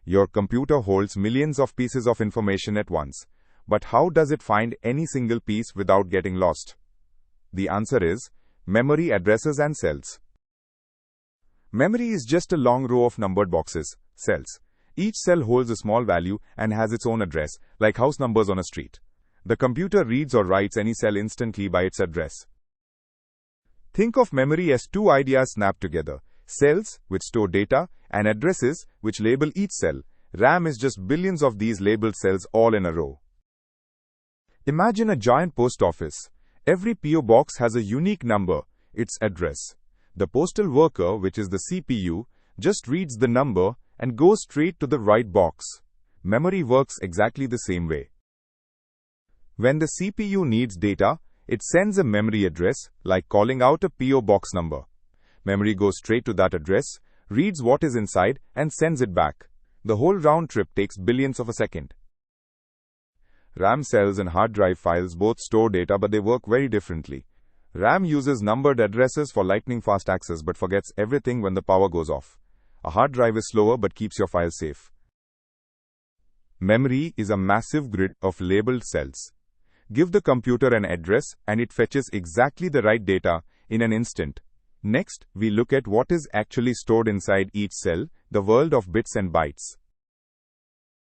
Your computer holds millions of pieces of information at once. But how does it find any single piece without getting lost? The answer is memory addresses and cells. Memory is just a long row of numbered boxes, cells. Each cell holds a small value and has its own address, like house numbers on a street. The computer reads or writes any cell instantly by its address. Think of memory as two ideas snapped together: cells, which store data, and addresses, which label each cell. RAM is just billions of these labeled cells all in a row. Imagine a giant post office. Every PO box has a unique number, its address. The postal worker, which is the CPU, just reads the number and goes straight to the right box. Memory works exactly the same way. When the CPU needs data, it sends a memory address, like calling out a PO box number. Memory goes straight to that address, reads what is inside, and sends it back. The whole round trip takes billionths of a second. RAM cells and hard drive files both store data, but they work very differently. RAM uses numbered addresses for lightning-fast access but forgets everything when the power goes off. A hard drive is slower but keeps your files safe. Memory is a massive grid of labeled cells. Give the computer an address and it fetches exactly the right data in an instant. Next, we look at what is actually stored inside each cell, the world of bits and bytes.